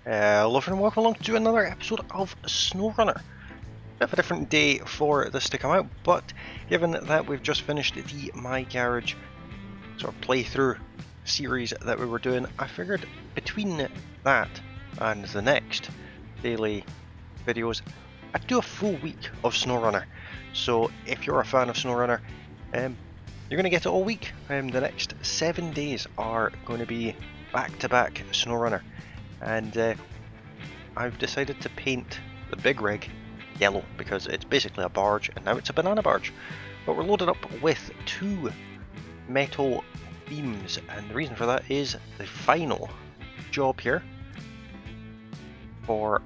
Hello and welcome along to another episode of SnowRunner. Bit of a different day for this to come out, but given that we've just finished the My Garage sort of playthrough series that we were doing, I figured between that and the next daily videos, I'd do a full week of SnowRunner. So if you're a fan of SnowRunner, you're going to get it all week. The next 7 days are going to be back-to-back SnowRunner. And I've decided to paint the big rig yellow because it's basically a barge and now it's a banana barge. But we're loaded up with 2 metal beams, and the reason for that is the final job here for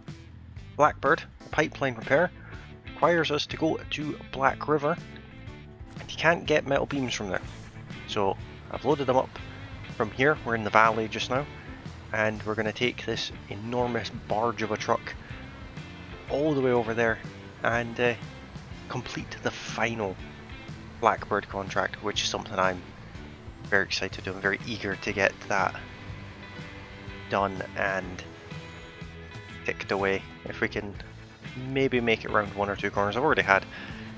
BlackBird, the pipeline repair, requires us to go to Black River, and you can't get metal beams from there. So I've loaded them up from here. We're in the valley just now. And we're going to take this enormous barge of a truck all the way over there and complete the final BlackBird contract, which is something I'm very excited to do. I'm very eager to get that done and ticked away. If we can maybe make it round 1 or 2 corners. I've already had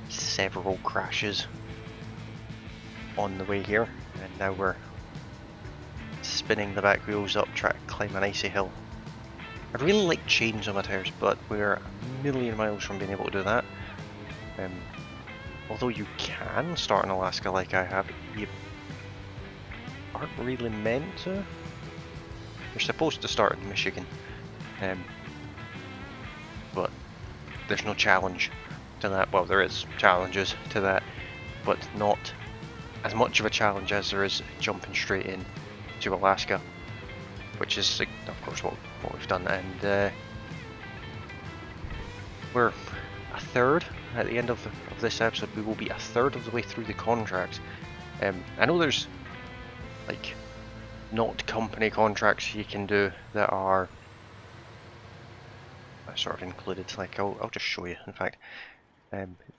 several crashes on the way here, and now we're spinning the back wheels up, trying to climb an icy hill. I'd really like chains on my tyres, but we're a million miles from being able to do that. Although you can start in Alaska like I have, you aren't really meant to. You're supposed to start in Michigan, but there's no challenge to that. Well, there is challenges to that, but not as much of a challenge as there is jumping straight in to Alaska, which is of course what we've done. And we're a third at the end of this episode. We will be a third of the way through the contracts. I know there's like not company contracts you can do that are sort of included. Like I'll just show you. In fact,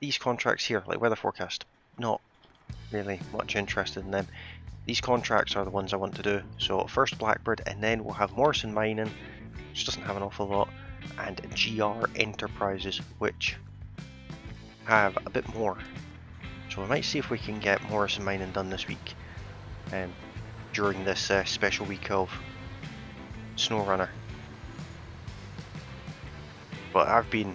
these contracts here, like weather forecast, not really much interested in them. These contracts are the ones I want to do. So first BlackBird, and then we'll have Morrison Mining, which doesn't have an awful lot, and GR Enterprises, which have a bit more. So we might see if we can get Morrison Mining done this week, during this special week of SnowRunner. But I've been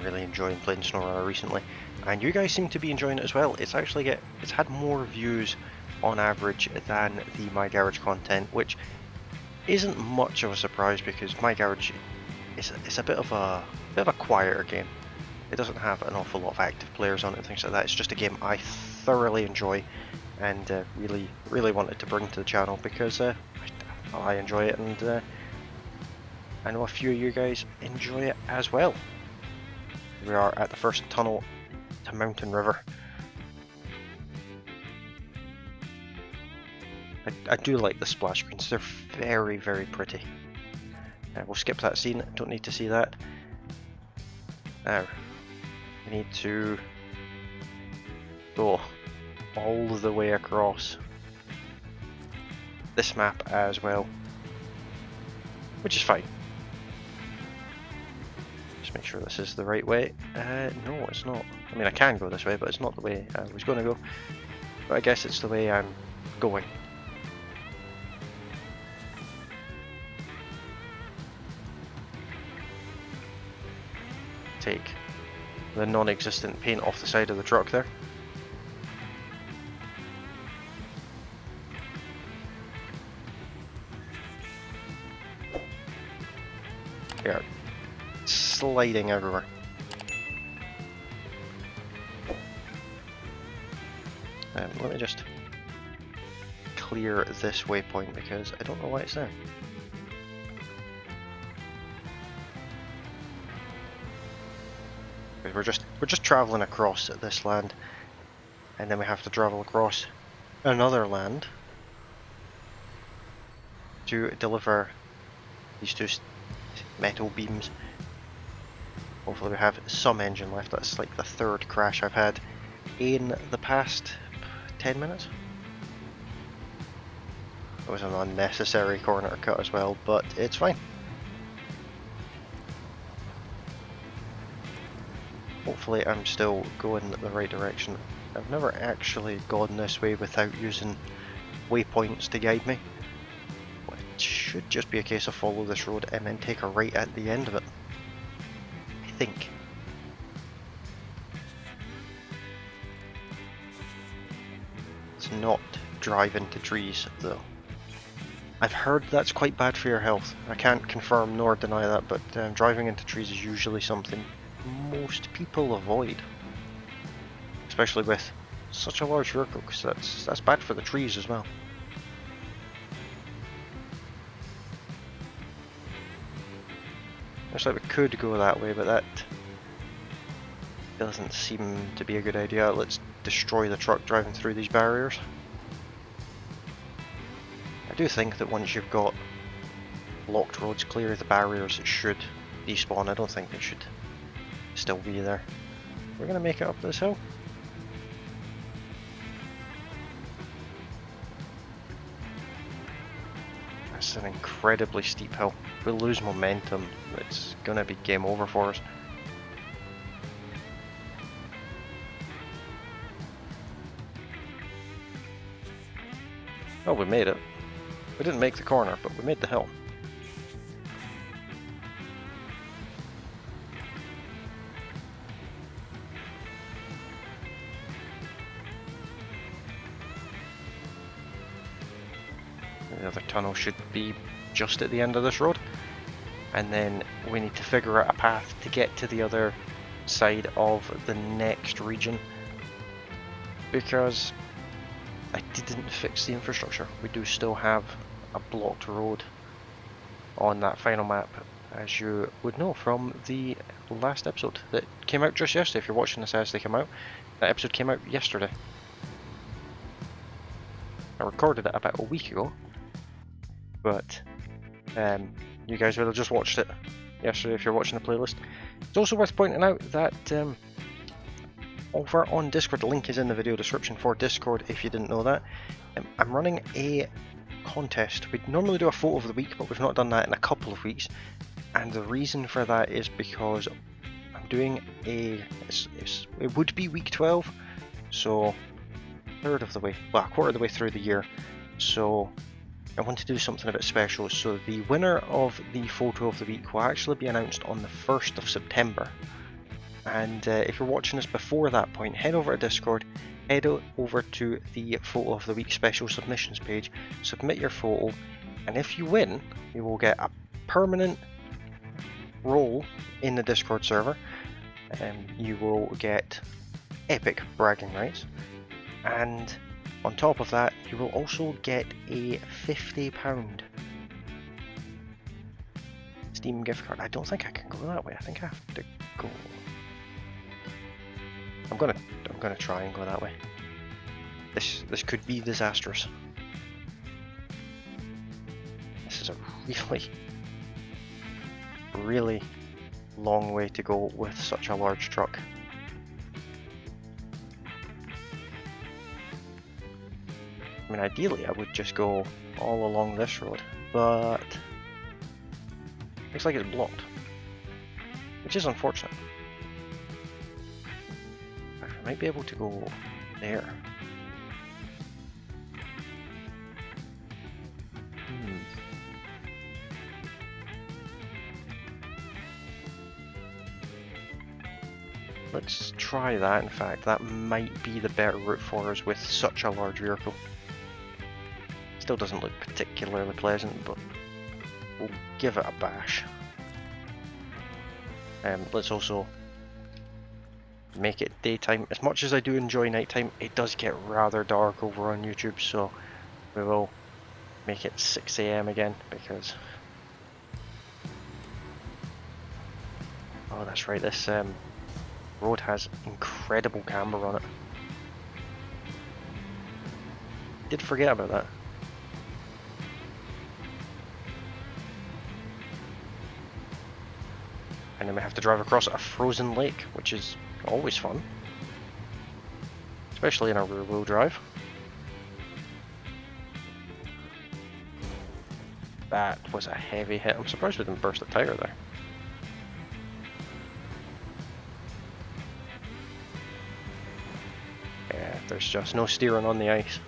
really enjoying playing SnowRunner recently, and you guys seem to be enjoying it as well. It's had more views on average than the My Garage content, which isn't much of a surprise because My Garage is a bit of a quieter game. It doesn't have an awful lot of active players on it and things like that. It's just a game I thoroughly enjoy and really wanted to bring to the channel because I enjoy it, and I know a few of you guys enjoy it as well. We are at the first tunnel to Mountain River. I do like the splash screens, they're very, very pretty. We'll skip that scene, don't need to see that. Now, we need to go all the way across this map as well, which is fine. Just make sure this is the right way. No, it's not. I mean, I can go this way, but it's not the way I was going to go. But I guess it's the way I'm going. Take the non-existent paint off the side of the truck there. We are sliding everywhere. Let me just clear this waypoint because I don't know why it's there. We're just traveling across this land, and then we have to travel across another land to deliver these 2 metal beams. Hopefully we have some engine left. That's like the 3rd crash I've had in the past 10 minutes. It was an unnecessary corner cut as well, but it's fine. Hopefully I'm still going the right direction. I've never actually gone this way without using waypoints to guide me. It should just be a case of follow this road and then take a right at the end of it. I think. Let's not drive into trees though. I've heard that's quite bad for your health. I can't confirm nor deny that, but driving into trees is usually something most people avoid. Especially with such a large vehicle, because that's bad for the trees as well. Looks like we could go that way, but that doesn't seem to be a good idea. Let's destroy the truck driving through these barriers. I do think that once you've got locked roads clear, the barriers should despawn. I don't think they should still be there. We're going to make it up this hill. That's an incredibly steep hill. If we lose momentum, it's going to be game over for us. Oh, we made it. We didn't make the corner, but we made the hill. The other tunnel should be just at the end of this road. And then we need to figure out a path to get to the other side of the next region. Because I didn't fix the infrastructure. We do still have a blocked road on that final map, as you would know from the last episode that came out just yesterday. If you're watching this as they come out, that episode came out yesterday. I recorded it about a week ago, but you guys would have just watched it yesterday if you're watching the playlist. It's also worth pointing out that over on Discord, the link is in the video description for Discord if you didn't know that. I'm running a contest. We'd normally do a photo of the week, but we've not done that in a couple of weeks, and the reason for that is because I'm doing it would be week 12, so third of the way, well, a quarter of the way through the year, so I want to do something a bit special. So the winner of the photo of the week will actually be announced on the 1st of September. And if you're watching this before that point, head over to Discord, head over to the photo of the week special submissions page, submit your photo, and if you win, you will get a permanent role in the Discord server. You will get epic bragging rights, and on top of that, you will also get a £50 Steam gift card. I don't think I can go that way. I think I have to go. I'm gonna try and go that way. This could be disastrous. This is a really long way to go with such a large truck. I mean, ideally I would just go all along this road, but looks like it's blocked, which is unfortunate. I might be able to go there. Let's try that. In fact, that might be the better route for us with such a large vehicle. Still doesn't look particularly pleasant, but we'll give it a bash. Let's also make it daytime. As much as I do enjoy nighttime, it does get rather dark over on YouTube, so we will make it 6 AM again, because oh, that's right, this road has incredible camber on it. Did forget about that. And then we have to drive across a frozen lake, which is always fun, especially in a rear-wheel drive. That was a heavy hit. I'm surprised we didn't burst a tire there. There's just no steering on the ice.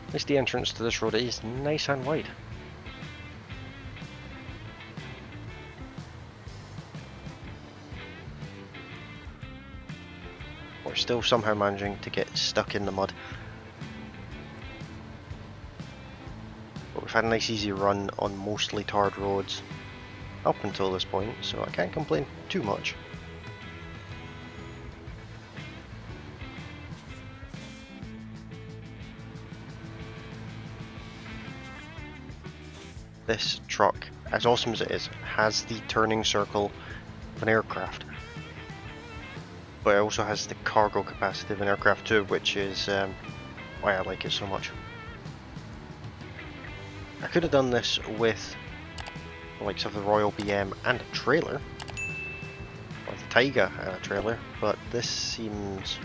At least the entrance to this road is nice and wide. We're still somehow managing to get stuck in the mud. But we've had a nice easy run on mostly tarred roads up until this point, so I can't complain too much. This truck, as awesome as it is, has the turning circle of an aircraft. But it also has the cargo capacity of an aircraft too, which is why I like it so much. I could have done this with the likes of the Royal BM and a trailer, or the Taiga and a trailer, but this seems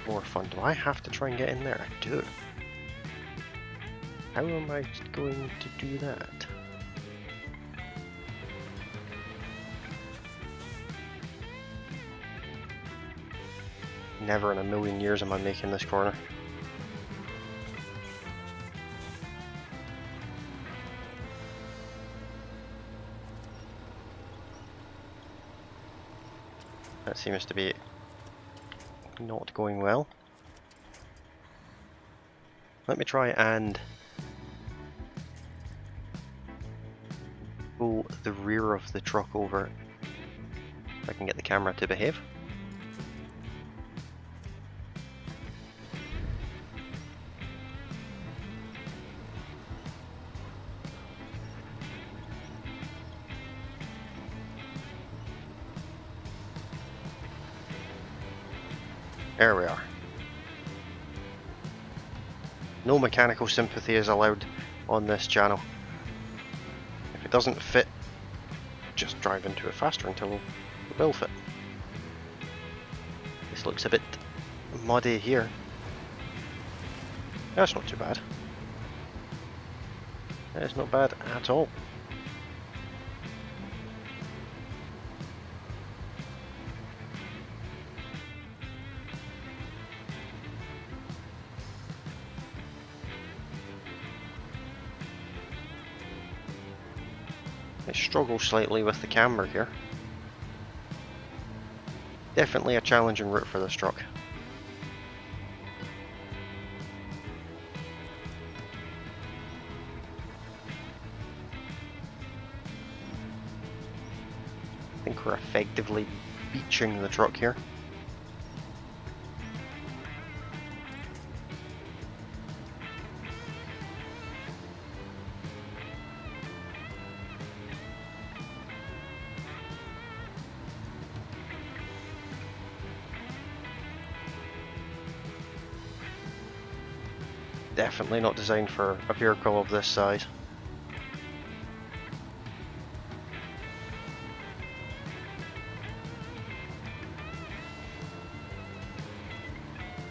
more fun. Do I have to try and get in there? I do. How am I going to do that? Never in a million years am I making this corner. That seems to be not going well. Let me try and pull the rear of the truck over if I can get the camera to behave. There we are. No mechanical sympathy is allowed on this channel. If it doesn't fit, just drive into it faster until it will fit. This looks a bit muddy here. That's not too bad. That's not bad at all. I struggle slightly with the camber here. Definitely a challenging route for this truck. I think we're effectively beaching the truck here. Definitely not designed for a vehicle of this size.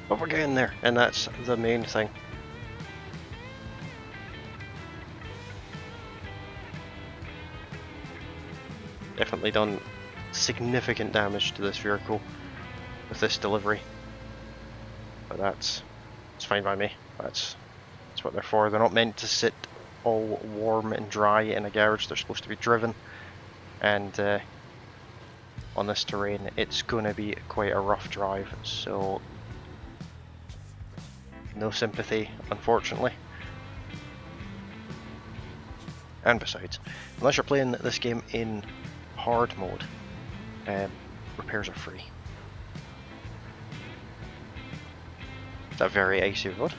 But we're getting there, and that's the main thing. Definitely done significant damage to this vehicle with this delivery. But it's fine by me. That's what they're for. They're not meant to sit all warm and dry in a garage. They're supposed to be driven, and on this terrain it's going to be quite a rough drive, so no sympathy, unfortunately. And besides, unless you're playing this game in hard mode, repairs are free. It's a very icy road.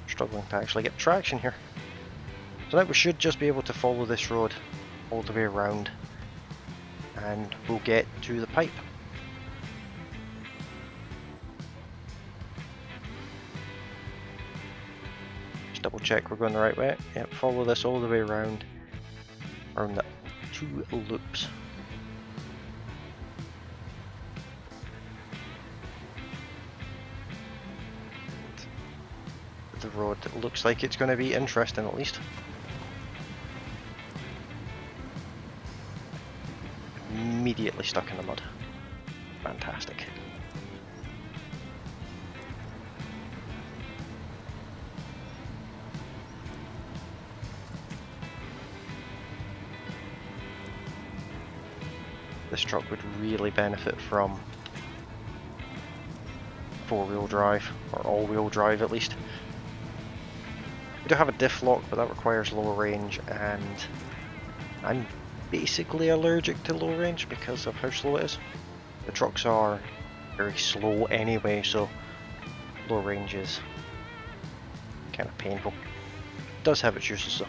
Struggling to actually get traction here. So now we should just be able to follow this road all the way around, and we'll get to the pipe. Just double check we're going the right way. Yep, follow this all the way around the 2 loops. the road. It looks like it's going to be interesting at least. Immediately stuck in the mud. Fantastic. This truck would really benefit from four-wheel drive, or all-wheel drive at least. We do have a diff lock, but that requires lower range, and I'm basically allergic to low range because of how slow it is. The trucks are very slow anyway, so low range is kind of painful. It does have its uses though.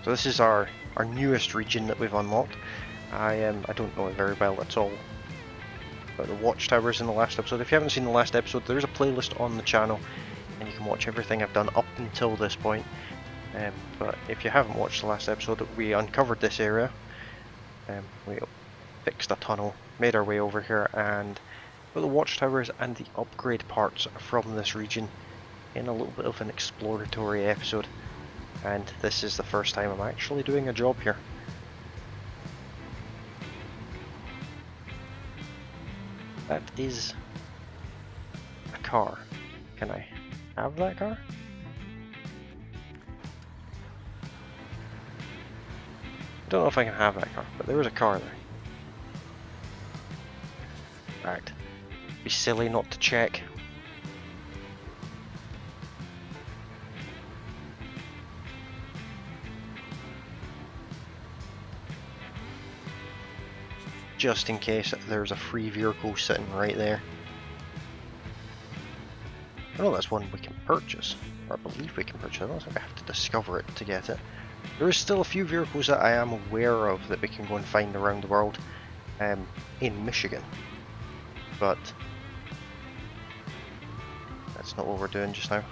So this is our newest region that we've unlocked. I don't know it very well at all. But the watchtowers in the last episode. If you haven't seen the last episode, there's a playlist on the channel, and you can watch everything I've done up until this point. But if you haven't watched the last episode, we uncovered this area. We fixed a tunnel, made our way over here, and put the watchtowers and the upgrade parts from this region in a little bit of an exploratory episode. And this is the first time I'm actually doing a job here. That is a car. Can I have that car? I don't know if I can have that car, but there was a car there. Right. Be silly not to check. Just in case there's a free vehicle sitting right there. I know that's one we can purchase, or I believe we can purchase. I don't think I have to discover it to get it. There is still a few vehicles that I am aware of that we can go and find around the world in Michigan. But that's not what we're doing just now.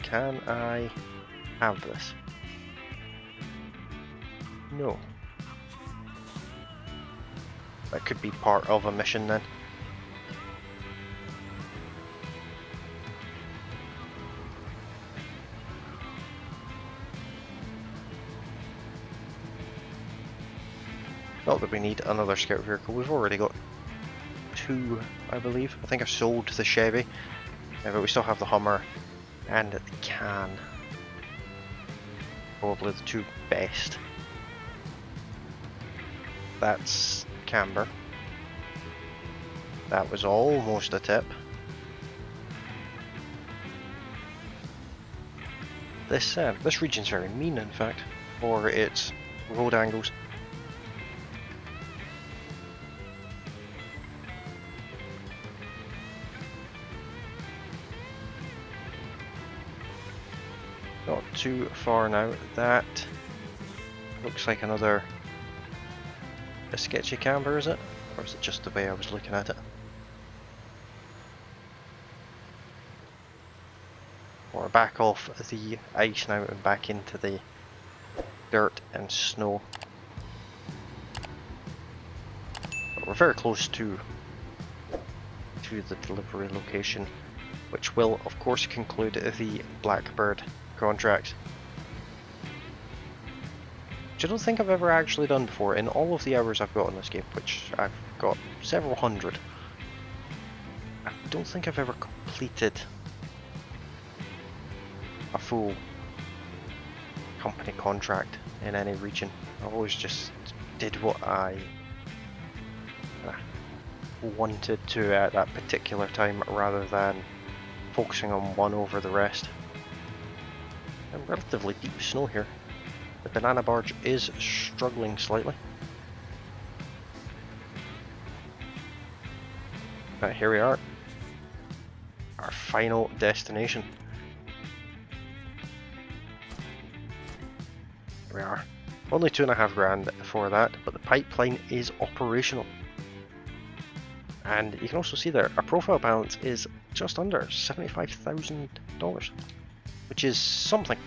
Can I have this? No. That could be part of a mission then. Not that we need another scout vehicle, we've already got two, I believe. I think I sold the Chevy, but we still have the Hummer and the Can. Probably the two best. That's camber. That was almost a tip. This region's very mean, in fact, for its road angles. Not too far now. That looks like another a sketchy camber, is it? Or is it just the way I was looking at it? Or back off the ice now and back into the dirt and snow. But we're very close to the delivery location, which will of course conclude the BlackBird contract. Which I don't think I've ever actually done before in all of the hours I've got in this game, which I've got several hundred. I don't think I've ever completed a full company contract in any region. I always just did what I wanted to at that particular time rather than focusing on one over the rest. And relatively deep snow here. The banana barge is struggling slightly. But here we are. Our final destination. Here we are. Only $2.5 grand for that, but the pipeline is operational. And you can also see there, our profile balance is just under $75,000, which is something.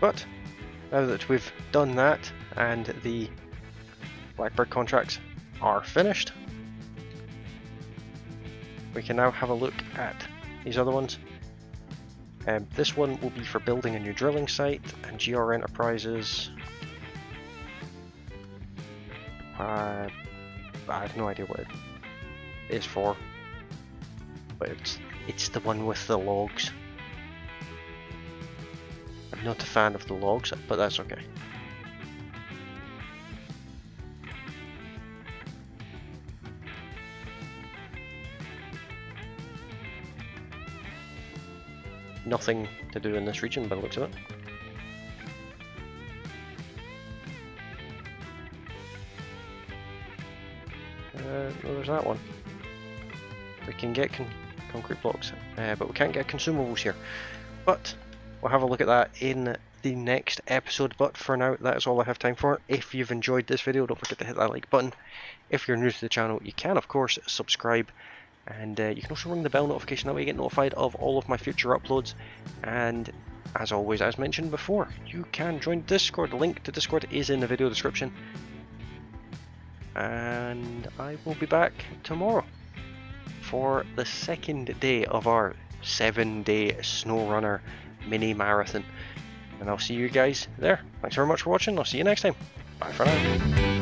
But now that we've done that and the BlackBird contracts are finished, we can now have a look at these other ones. This one will be for building a new drilling site, and GR Enterprises, I have no idea what it is for, but it's the one with the logs. I'm not a fan of the logs, but that's okay. Nothing to do in this region by the looks of it. No, there's that one. We can get concrete blocks, but we can't get consumables here. But we'll have a look at that in the next episode. But for now, that is all I have time for. If you've enjoyed this video, don't forget to hit that like button. If you're new to the channel, you can of course subscribe. And you can also ring the bell notification, that way you get notified of all of my future uploads. And as always, as mentioned before, you can join Discord. The link to Discord is in the video description. And I will be back tomorrow for the second day of our 7-day SnowRunner mini marathon. And I'll see you guys there. Thanks very much for watching. I'll see you next time. Bye for now.